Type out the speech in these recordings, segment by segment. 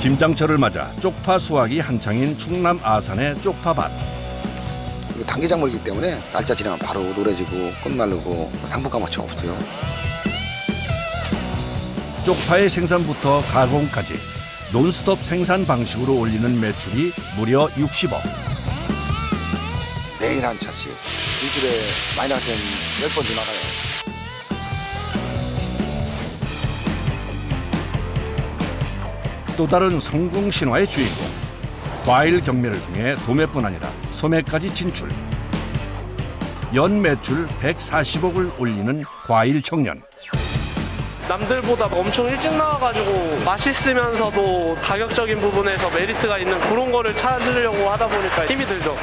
김장철을 맞아 쪽파 수확이 한창인 충남 아산의 쪽파밭. 단기작물이기 때문에 날짜 지나면 바로 노래지고 끝날르고 상품값이 없어요. 쪽파의 생산부터 가공까지 논스톱 생산 방식으로 올리는 매출이 무려 60억. 매일 한 차씩 일주일에 마이너스 10번도 나가요. 또 다른 성공 신화의 주인공. 과일 경매를 통해 도매뿐 아니라 소매까지 진출. 연 매출 140억을 올리는 과일 청년. 남들보다 엄청 일찍 나와가지고 맛있으면서도 가격적인 부분에서 메리트가 있는 그런 거를 찾으려고 하다 보니까 힘이 들죠.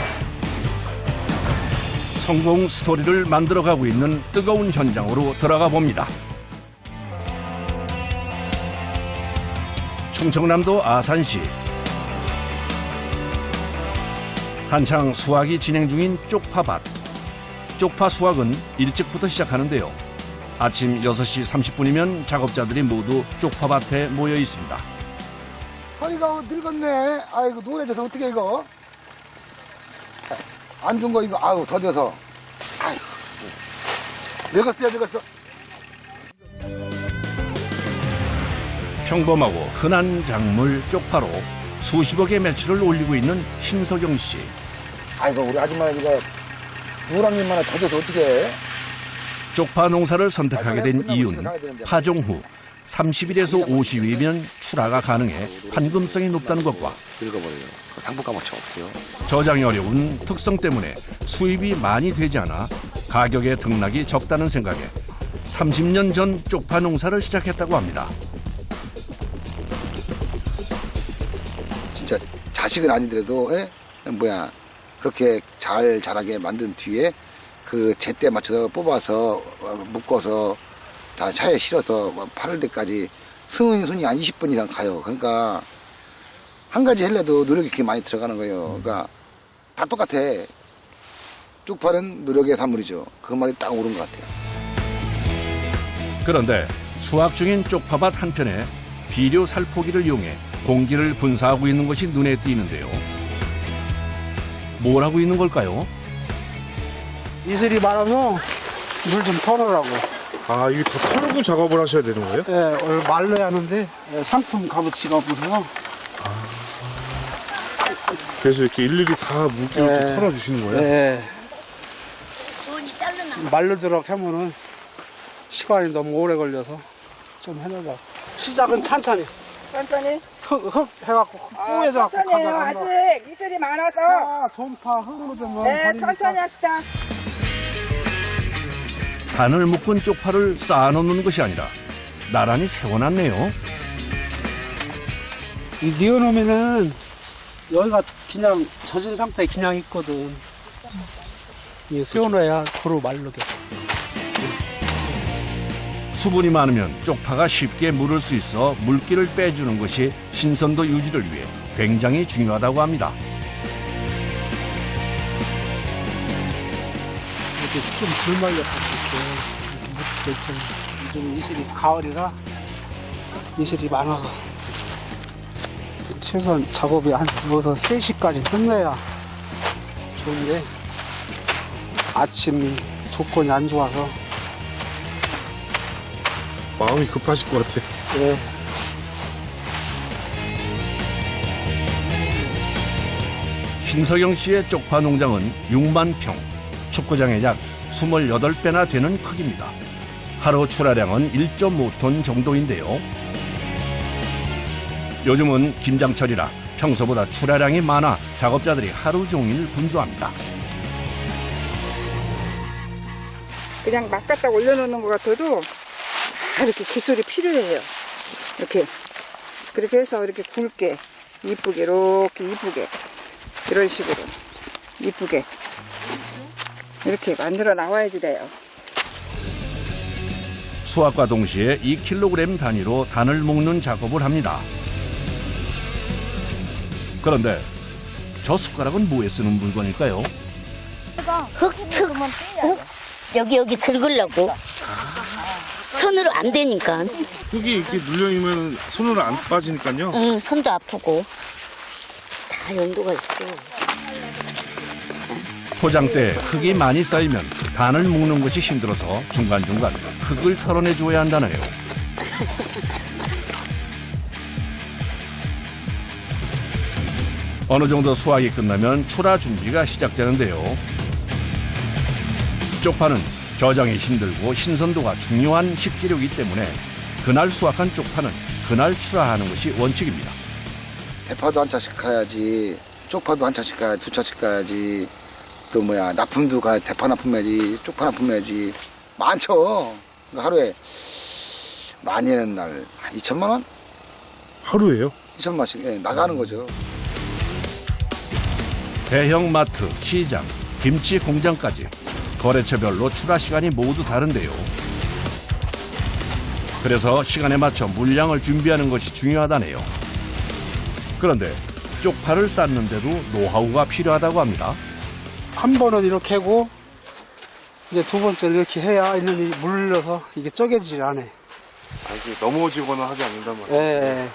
성공 스토리를 만들어가고 있는 뜨거운 현장으로 들어가 봅니다. 충청남도 아산시. 한창 수확이 진행 중인 쪽파밭. 쪽파 수확은 일찍부터 시작하는데요. 아침 6시 30분이면 작업자들이 모두 쪽파밭에 모여 있습니다. 허리가 늙었네. 아이고 노래져서 어떻게 이거. 안 준 거 이거 아유 더뎌서. 아이고 늙었어. 평범하고 흔한 작물 쪽파로 수십억의 매출을 올리고 있는 신석영 씨. 아이고 우리 아줌마 이거 노랑님만 더뎌서 어떻게 해. 쪽파 농사를 선택하게 된 이유는 파종 후 30일에서 50일이면 출하가 가능해 환금성이 높다는 것과 늙어버려요. 상품값이 없어요. 저장이 어려운 특성 때문에 수입이 많이 되지 않아 가격의 등락이 적다는 생각에 30년 전 쪽파 농사를 시작했다고 합니다. 진짜 자식은 아니더라도 그렇게 잘 자라게 만든 뒤에 그 제때 맞춰서 뽑아서 묶어서 다 차에 실어서 팔을 때까지 순이 한 20분 이상 가요. 그러니까 한 가지 하려도 노력이 그렇게 많이 들어가는 거예요. 그러니까 다 똑같아. 쪽파는 노력의 산물이죠. 그 말이 딱 옳은 것 같아요. 그런데 수확 중인 쪽파밭 한편에 비료 살포기를 이용해 공기를 분사하고 있는 것이 눈에 띄는데요. 뭘 하고 있는 걸까요? 이슬이 많아서 물 좀 털으라고. 아, 이게 더 털고 작업을 하셔야 되는 거예요? 예, 오늘 말려야 하는데 상품 값어치가 없어서. 그래서 이렇게 일일이 다 물기를 이렇게 털어주시는 거예요? 예. 말르도록 하면은 시간이 너무 오래 걸려서 좀 해내자. 시작은 천천히. 천천히? 흙 해갖고 뿌에서 천천히 해요. 아직 이슬이 많아서. 돈파 흙으로 좀. 네, 천천히 합시다. 단을 묶은 쪽파를 쌓아놓는 것이 아니라 나란히 세워놨네요. 이 뉘어놓으면은 여기가 그냥 젖은 상태에 그냥 있거든. 이 세워놔야 고루 마르게. 수분이 많으면 쪽파가 쉽게 무를 수 있어 물기를 빼주는 것이 신선도 유지를 위해 굉장히 중요하다고 합니다. 이렇게 좀 덜 말렸을 때 요즘 이슬이 가을이라 이슬이 많아서 최소한 작업이 한 여기서 3시까지 끝내야 좋은데 아침 조건이 안 좋아서 마음이 급하실 것 같아. 예. 신석영 씨의 쪽파 농장은 6만 평, 축구장의 약 28배나 되는 크기입니다. 하루 출하량은 1.5톤 정도인데요. 요즘은 김장철이라 평소보다 출하량이 많아 작업자들이 하루 종일 분주합니다. 그냥 막 갖다 올려놓는 것 같아도 이렇게 기술이 필요해요. 그렇게 해서 이렇게 굵게 이쁘게 이렇게 이쁘게 이런 식으로 이쁘게 이렇게 만들어 나와야지 돼요. 수확과 동시에 2kg 단위로 단을 묶는 작업을 합니다. 그런데 저 숟가락은 뭐에 쓰는 물건일까요? 흙 여기 긁으려고. 손으로 안 되니까. 흙이 이렇게 눌려있으면 손으로 안 빠지니까요. 응, 손도 아프고. 다 연도가 있어. 포장대에 흙이 많이 쌓이면 단을 묶는 것이 힘들어서 중간중간 흙을 털어내 줘야 한다네요. 어느 정도 수확이 끝나면 출하 준비가 시작되는데요. 쪽파는 저장이 힘들고 신선도가 중요한 식재료이기 때문에 그날 수확한 쪽파는 그날 출하하는 것이 원칙입니다. 대파도 한 차씩 가야지, 쪽파도 한 차씩 가야지, 두 차씩 가야지, 또 납품도 가야 대파 납품해야지, 쪽파 납품해야지. 많죠. 하루에 많이는 날 한 2천만 원? 하루에요? 2천만 원씩 나가는 거죠. 대형 마트, 시장, 김치 공장까지 거래처별로 출하 시간이 모두 다른데요. 그래서 시간에 맞춰 물량을 준비하는 것이 중요하다네요. 그런데 쪽파를 쌓는데도 노하우가 필요하다고 합니다. 한 번은 이렇게 하고 이제 두 번째로 이렇게 해야 이놈이 물러서 이게 쪼개지질 않아요. 이게 넘어지거나 하지 않는단 말이에요. 예.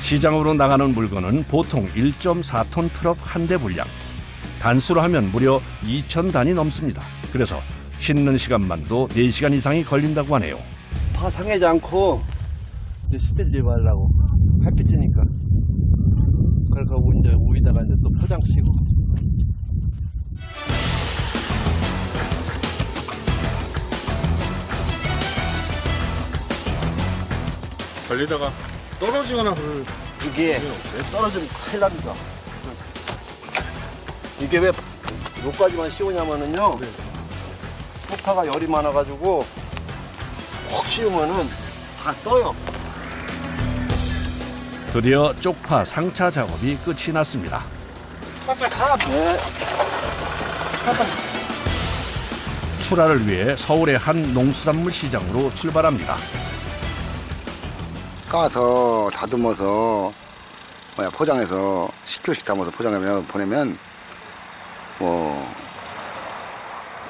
시장으로 나가는 물건은 보통 1.4톤 트럭 한 대 분량. 단수로 하면 무려 2,000단이 넘습니다. 그래서 씻는 시간만도 4시간 이상이 걸린다고 하네요. 파 상하지 않고 이제 시들지 말라고 햇빛 쬐니까. 그래서 이제 위에다가 이제 또 포장 씌고. 달리다가 떨어지거나 그럴 이게 떨어지면 큰일 납니다. 이게 왜 여기까지만 씌우냐면은요. 쪽파가 열이 많아가지고 확 씌우면은 다 떠요. 드디어 쪽파 상차 작업이 끝이 났습니다. 네. 출하를 위해 서울의 한 농수산물 시장으로 출발합니다. 까서 다듬어서 포장해서 10kg씩 담아서 포장하면 보내면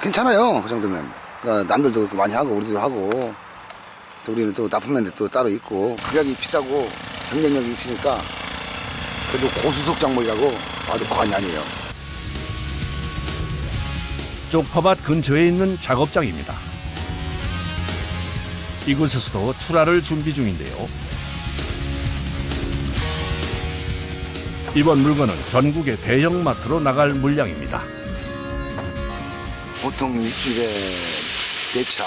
괜찮아요. 그 정도면. 그러니까 남들도 또 많이 하고 우리도 하고 또 우리는 또 납품면도 또 따로 있고 가격이 비싸고 경쟁력이 있으니까 그래도 고수속 작물이라고 아주 과언이 아니에요. 쪽파밭 근처에 있는 작업장입니다. 이곳에서도 출하를 준비 중인데요. 이번 물건은 전국의 대형마트로 나갈 물량입니다. 보통 일주일에 4차.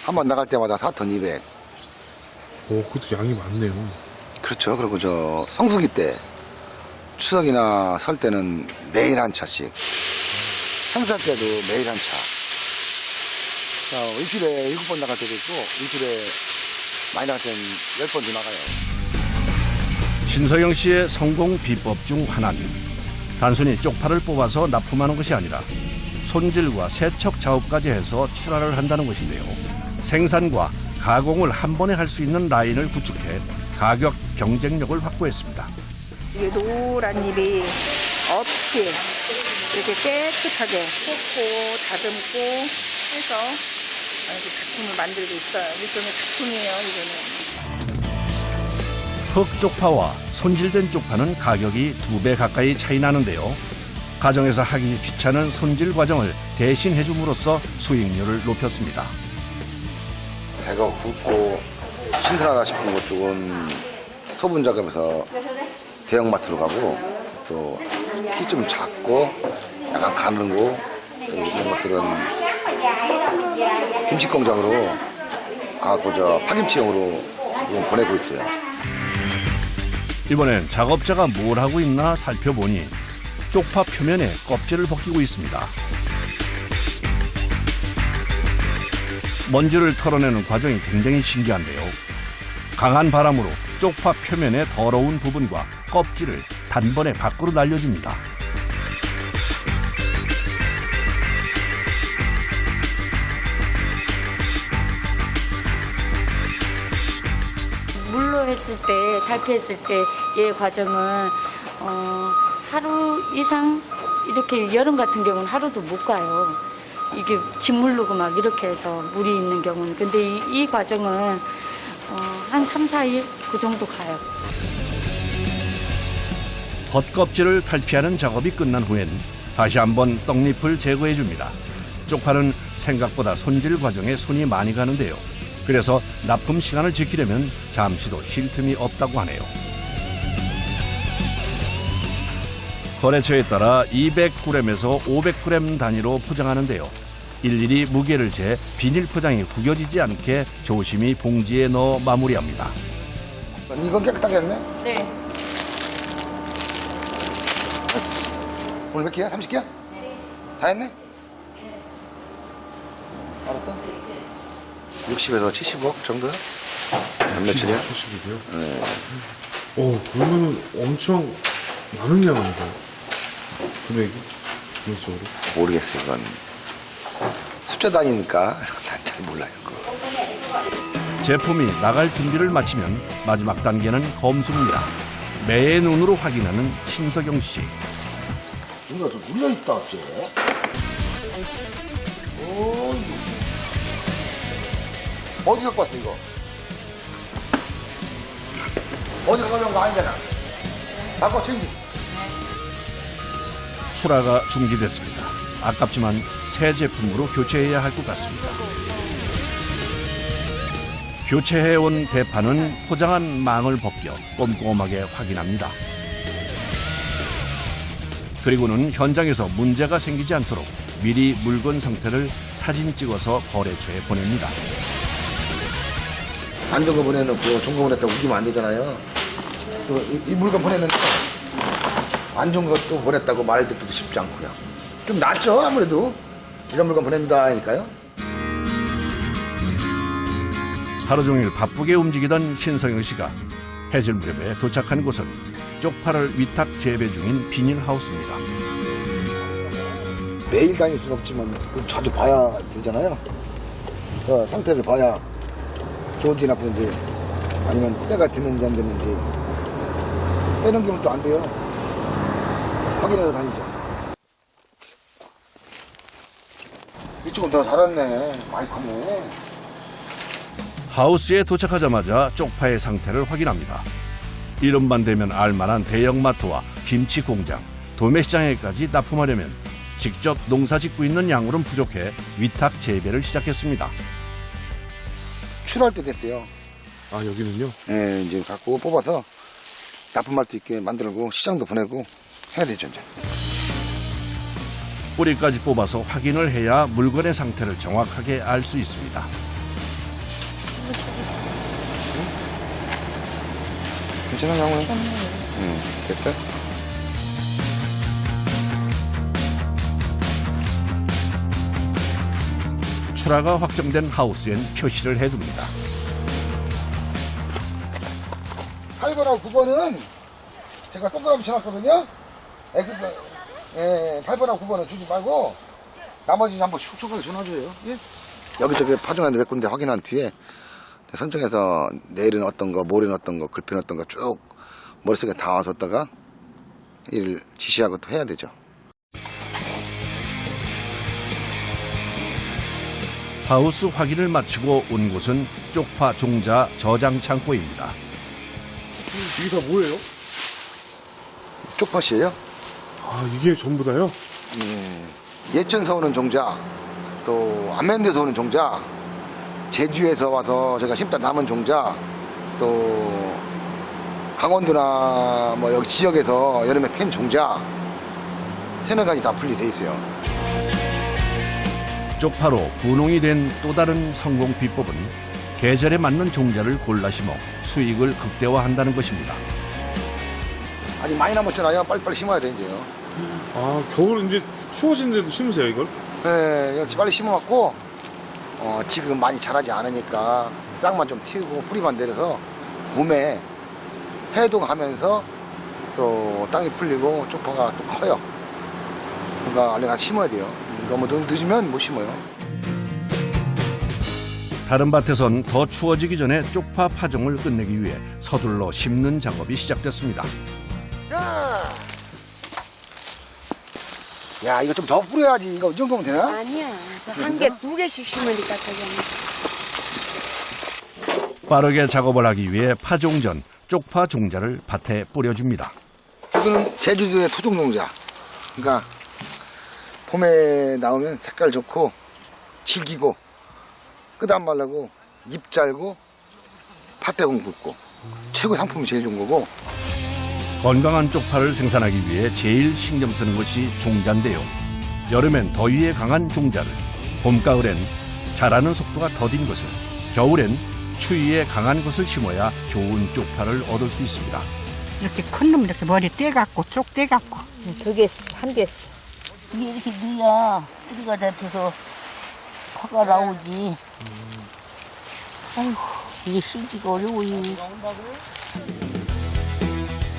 한 번 나갈 때마다 4톤 200. 오, 그것도 양이 많네요. 그렇죠. 그리고 성수기 때 추석이나 설 때는 매일 한 차씩. 행사 때도 매일 한 차. 일주일에 7번 나갈 때도 있고 일주일에 많이 나갈 때는 10번도 나가요. 신서영 씨의 성공 비법 중 하나는 단순히 쪽파를 뽑아서 납품하는 것이 아니라 손질과 세척 작업까지 해서 출하를 한다는 것인데요. 생산과 가공을 한 번에 할 수 있는 라인을 구축해 가격 경쟁력을 확보했습니다. 이게 노란 잎이 없이 이렇게 깨끗하게 꽂고 다듬고 해서 이렇게 작품을 만들고 있어요. 일종의 작품이에요, 이거는. 흑쪽파와 손질된 쪽파는 가격이 2배 가까이 차이 나는데요. 가정에서 하기 귀찮은 손질 과정을 대신 해줌으로써 수익률을 높였습니다. 배가 굵고 신선하다 싶은 것 쪽은 소분 작업에서 대형마트로 가고 또 키 좀 작고 약간 가늘고 이런 것들은 김치 공장으로 가고 파김치용으로 보내고 있어요. 이번엔 작업자가 뭘 하고 있나 살펴보니 쪽파 표면에 껍질을 벗기고 있습니다. 먼지를 털어내는 과정이 굉장히 신기한데요. 강한 바람으로 쪽파 표면의 더러운 부분과 껍질을 단번에 밖으로 날려줍니다. 물로 했을 때, 달피했을 때의 과정은 하루 이상 이렇게 여름 같은 경우는 하루도 못 가요. 이게 짓무르고 막 이렇게 해서 물이 있는 경우는. 근데 이 과정은 한 3, 4일 그 정도 가요. 겉껍질을 탈피하는 작업이 끝난 후엔 다시 한번 떡잎을 제거해 줍니다. 쪽파는 생각보다 손질 과정에 손이 많이 가는데요. 그래서 납품 시간을 지키려면 잠시도 쉴 틈이 없다고 하네요. 거래처에 따라 200g에서 500g 단위로 포장하는데요. 일일이 무게를 재 비닐 포장이 구겨지지 않게 조심히 봉지에 넣어 마무리합니다. 이건 깨끗하게 했네? 네. 오늘 몇 개야? 30개야? 다 했네? 알았어? 60에서 70억 정도야? 몇 며칠이야? 70이요? 네. 그러면은 엄청 많은 양 아닌가요? 금액이? 금액적으로? 모르겠어, 이건. 숫자 단위니까 난 잘 몰라요, 그거. 제품이 나갈 준비를 마치면 마지막 단계는 검수입니다. 매의 눈으로 확인하는 신석영 씨. 이거 좀 물려있다, 어째? 어디 갖고 왔어, 이거? 어디 가져온 거 아니잖아. 바꿔 챙기. 출하가 중지됐습니다. 아깝지만 새 제품으로 교체해야 할 것 같습니다. 교체해온 대파는 포장한 망을 벗겨 꼼꼼하게 확인합니다. 그리고는 현장에서 문제가 생기지 않도록 미리 물건 상태를 사진 찍어서 거래처에 보냅니다. 안 좋은 거 보내놓고 좋은 거 보냈다고 우기면 안 되잖아요. 이 물건 보냈는데 안 좋은 것도 보냈다고 말할 때도 쉽지 않고요. 좀 낫죠, 아무래도. 이런 물건 보낸다 하니까요. 하루 종일 바쁘게 움직이던 신성영 씨가 해질 무렵에 도착한 곳은 쪽파를 위탁 재배 중인 비닐하우스입니다. 매일 다닐 수는 없지만 자주 봐야 되잖아요. 상태를 봐야 좋은지 나쁜지 아니면 때가 됐는지 안 됐는지 떼넘기면 또 안 돼요. 확인하러 다니죠. 이쪽은 더 자랐네. 많이 컸네. 하우스에 도착하자마자 쪽파의 상태를 확인합니다. 이름만 대면 알만한 대형마트와 김치 공장, 도매시장에까지 납품하려면 직접 농사 짓고 있는 양으로는 부족해 위탁 재배를 시작했습니다. 출할 때 됐대요. 아, 여기는요? 네, 이제 갖고 뽑아서 납품할 수 있게 만들고 시장도 보내고 해야 되죠, 이제. 뿌리까지 뽑아서 확인을 해야 물건의 상태를 정확하게 알 수 있습니다. 괜찮아, 양호해? 됐다. 출하가 확정된 하우스엔 표시를 해둡니다. 8번하고 9번은 제가 동그라미 쳐놨거든요. 8번하고 9번은 주지 말고 나머지는 한번 촉촉하게 전화줘요. 예? 여기저기 파종하는데 몇 군데 확인한 뒤에 선정해서 내일은 어떤 거, 모레는 어떤 거, 글피는 어떤 거 쭉 머릿속에 다 와뒀다가 일을 지시하고 또 해야 되죠. 하우스 확인을 마치고 온 곳은 쪽파 종자 저장 창고입니다. 이게 다 뭐예요? 쪽파씨예요. 아, 이게 전부 다요? 예천에서 오는 종자, 또 안면대에서 오는 종자, 제주에서 와서 제가 심다 남은 종자, 또 강원도나 뭐 여기 지역에서 여름에 캔 종자, 세네 가지 다 분리돼 있어요. 쪽파로 분홍이 된 또 다른 성공 비법은 계절에 맞는 종자를 골라 심어 수익을 극대화한다는 것입니다. 아직 많이 남았잖아요. 빨리빨리 심어야 돼, 이제요. 아, 겨울 이제 추워지는데도 심으세요, 이걸? 네, 역시 빨리 심어갖고, 지금 많이 자라지 않으니까 싹만 좀 틔우고 뿌리만 내려서 봄에 해동하면서 또 땅이 풀리고 쪽파가 또 커요. 그러니까 얼른 심어야 돼요. 너무 늦으면 못 심어요. 다른 밭에선 더 추워지기 전에 쪽파 파종을 끝내기 위해 서둘러 심는 작업이 시작됐습니다. 자, 야, 이거 좀 더 뿌려야지. 이거 이 정도면 되나? 아니야. 한 개, 두 개씩 심으니까 저기. 빠르게 작업을 하기 위해 파종 전 쪽파 종자를 밭에 뿌려줍니다. 이거는 제주도의 토종 농자. 그러니까 봄에 나오면 색깔 좋고 질기고 끝 안 말라고 잎 잘고 팥대공 굵고 최고 상품이 제일 좋은 거고. 건강한 쪽파를 생산하기 위해 제일 신경 쓰는 것이 종자인데요. 여름엔 더위에 강한 종자를, 봄가을엔 자라는 속도가 더딘 것을, 겨울엔 추위에 강한 것을 심어야 좋은 쪽파를 얻을 수 있습니다. 이렇게 큰 놈 이렇게 머리 떼갖고 쪽 떼갖고 2개씩, 1개씩. 이게 이렇게 넣어야 뿌리가 잡혀서 파가 나오지. 아이고, 이게 심기가 어려워.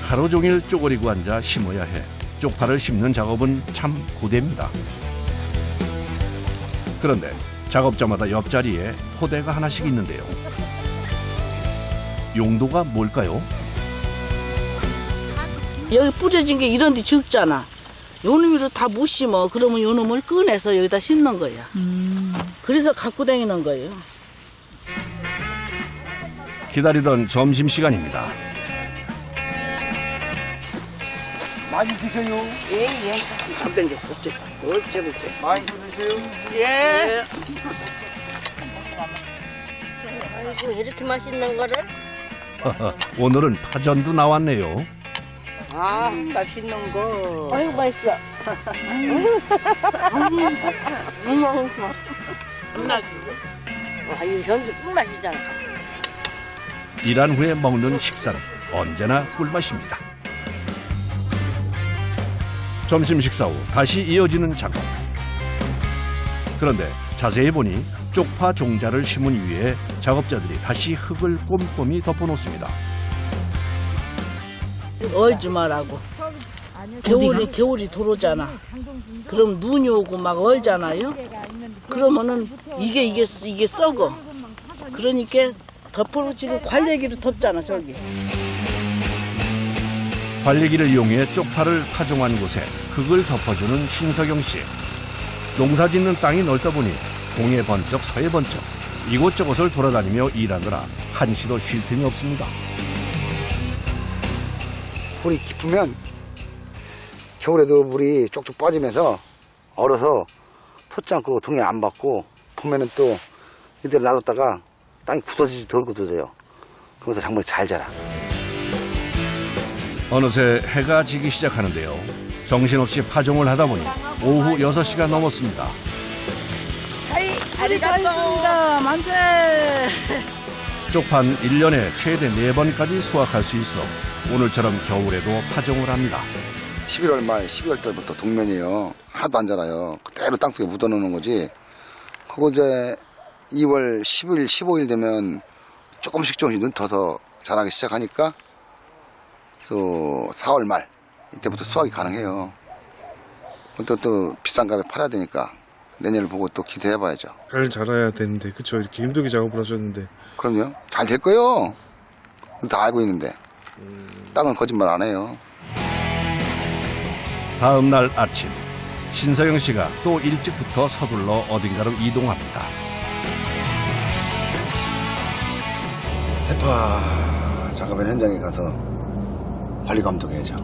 하루 종일 쪼그리고 앉아 심어야 해 쪽파를 심는 작업은 참 고됩니다. 그런데 작업자마다 옆자리에 포대가 하나씩 있는데요. 용도가 뭘까요? 여기 뿌려진 게 이런 데 적잖아. 요 놈으로 다 못 심어. 그러면 요 놈을 꺼내서 여기다 심는 거야. 그래서 갖고 다니는 거예요. 기다리던 점심시간입니다. 많이 드세요. 예. 어째. 많이 드세요. 예. 아이고, 이렇게 맛있는 거를? 오늘은 파전도 나왔네요. 아, 맛있는 거. 아이고, 맛있어. 끝나지. 아, 이 전주 꿀맛이잖아. 일한 후에 먹는 식사는 언제나 꿀맛입니다. 점심 식사 후 다시 이어지는 작업. 그런데 자세히 보니 쪽파 종자를 심은 위에 작업자들이 다시 흙을 꼼꼼히 덮어놓습니다. 얼지 말라고. 겨울이 들어오잖아. 그럼 눈이 오고 막 얼잖아요. 그러면은 이게 썩어. 그러니까 덮어로 지금 관리기로 덮잖아, 저기. 관리기를 이용해 쪽파를 파종한 곳에 흙을 덮어주는 신석영 씨. 농사 짓는 땅이 넓다 보니 동해 번쩍 서해 번쩍 이곳저곳을 돌아다니며 일하느라 한시도 쉴 틈이 없습니다. 홀이 깊으면 겨울에도 물이 쪽쪽 빠지면서 얼어서 토지 않고 동해 안 받고 봄에는 또 이대로 놔뒀다가 땅이 굳어지지 덜 굳어져요. 그래서 작물이 잘 자라. 어느새 해가 지기 시작하는데요. 정신없이 파종을 하다 보니 오후 6시가 넘었습니다. 아리가또 만세. 쪽파는 1년에 최대 4번까지 수확할 수 있어 오늘처럼 겨울에도 파종을 합니다. 11월 말 12월 달부터 동면이에요. 하나도 안 자라요. 그대로 땅속에 묻어놓는 거지. 그거 이제 2월 10일 15일 되면 조금씩 눈터서 자라기 시작하니까 또 4월 말 이때부터 수확이 가능해요. 또 비싼 값에 팔아야 되니까 내년을 보고 또 기대해봐야죠. 잘 자라야 되는데 그쵸? 이렇게 힘들게 작업을 하셨는데. 그럼요. 잘 될 거예요. 다 알고 있는데 땅은 거짓말 안 해요. 다음 날 아침 신석영 씨가 또 일찍부터 서둘러 어딘가로 이동합니다. 대파 작업한 현장에 가서 관리 감독해야죠.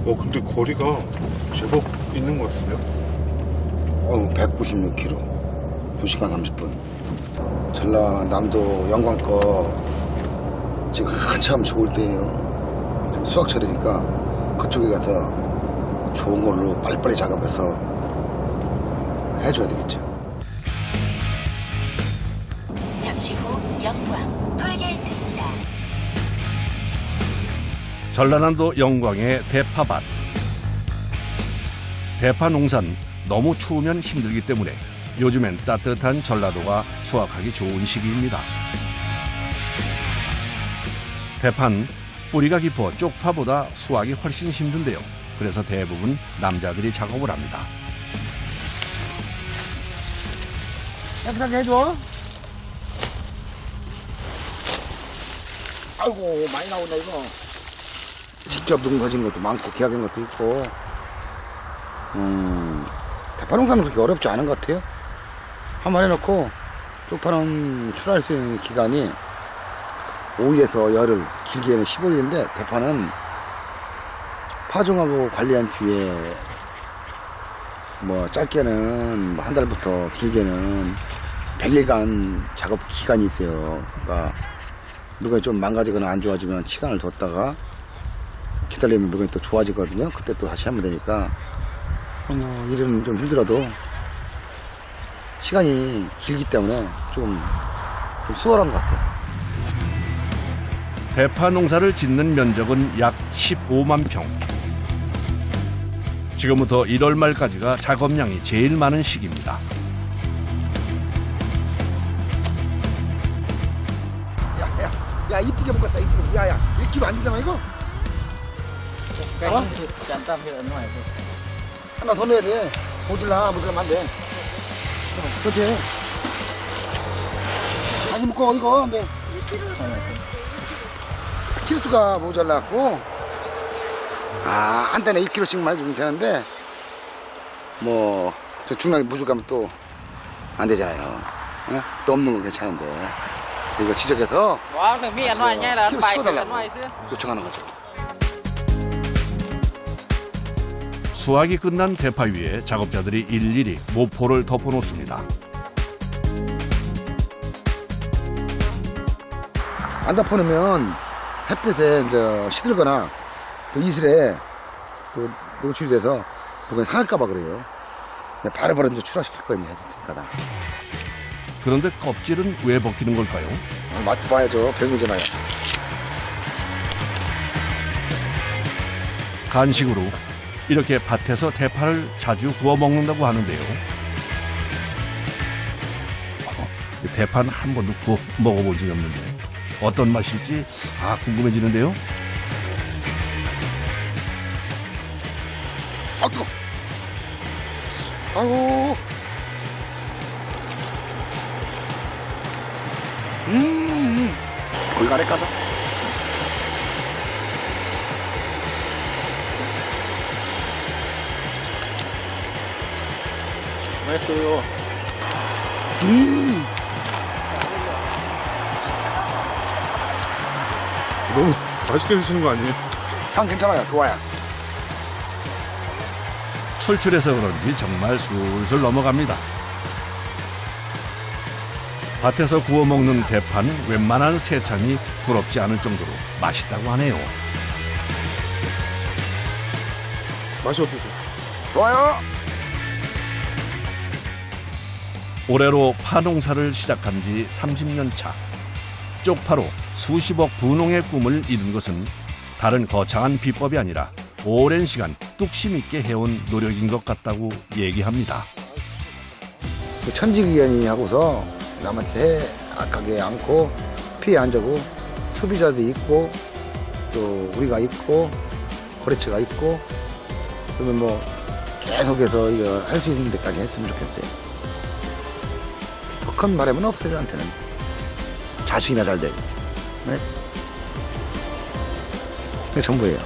근데 거리가 제법 있는 것 같은데요? 196km 2시간 30분. 전라남도 영광 거 지금 한참 좋을 때예요. 지금 수확철이니까 그쪽에 가서 좋은 걸로 빨리빨리 작업해서 해줘야 되겠죠. 잠시 후 영광 톨게이트입니다. 전라남도 영광의 대파밭. 대파 농사는 너무 추우면 힘들기 때문에 요즘엔 따뜻한 전라도가 수확하기 좋은 시기입니다. 대파는 뿌리가 깊어 쪽파보다 수확이 훨씬 힘든데요. 그래서 대부분 남자들이 작업을 합니다. 깨끗하게 해줘. 아이고 많이 나온다 이거. 직접 농사진 것도 많고 계약한 것도 있고. 대파 농사는 그렇게 어렵지 않은 것 같아요. 한번 해놓고 쪽파는 출하할 수 있는 기간이 5일에서 열흘, 길게는 15일인데 대파는 파종하고 관리한 뒤에 뭐 짧게는 한 달부터 길게는 100일간 작업 기간이 있어요. 그러니까 물건이 좀 망가지거나 안 좋아지면 시간을 뒀다가 기다리면 물건이 또 좋아지거든요. 그때 또 다시 하면 되니까 일은 좀 힘들어도 시간이 길기 때문에 좀 수월한 것 같아요. 대파 농사를 짓는 면적은 약 15만 평. 지금부터 1월 말까지가 작업량이 제일 많은 시기입니다. 야 이쁘게 묶었다 이쁘게. 야야 1kg 안 되잖아 이거. 하나 더 넣어야 돼. 모질라면 안 돼. 그렇지. 다시 묶어 이거. 근데 키로수가 모자라고. 한 단에 2kg씩만 해주면 되는데 뭐 저 중량이 부족하면 또 안 되잖아요. 또 없는 건 괜찮은데 이거 지적해서 키로 찍어달라고 요청하는 거죠. 수확이 끝난 대파 위에 작업자들이 일일이 모포를 덮어놓습니다. 안 덮어놓으면 햇빛에 이제 시들거나 또 이슬에 또 노출이 돼서 그건 상할까봐 그래요. 바로바로 이제 출하시킬 거예요. 했으니까. 그런데 껍질은 왜 벗기는 걸까요? 맛 봐야죠. 별미잖아요. 간식으로 이렇게 밭에서 대파를 자주 구워 먹는다고 하는데요. 대파는 한 번도 구워 먹어본 적이 없는데 어떤 맛일지 궁금해지는데요. 뜨거. 아이고. 불가래 까다. 맛있어요. 너무 맛있게 드시는 거 아니에요? 향 괜찮아요. 좋아요. 출출해서 그런지 정말 술술 넘어갑니다. 밭에서 구워 먹는 대파는 웬만한 세찬이 부럽지 않을 정도로 맛있다고 하네요. 맛이 어떠세요? 좋아요. 올해로 파 농사를 시작한 지 30년 차. 쪽파로 수십억 분홍의 꿈을 이룬 것은 다른 거창한 비법이 아니라 오랜 시간 뚝심 있게 해온 노력인 것 같다고 얘기합니다. 천지기견이 하고서 남한테 악하게 않고 피해 안 주고 소비자도 있고 또 우리가 있고 거래처가 있고 그러면 뭐 계속해서 이거 할 수 있는 데까지 했으면 좋겠어요. 더 큰 바람은 없어요. 저한테는 자식이나 잘 되고. 네? 그게 전부예요.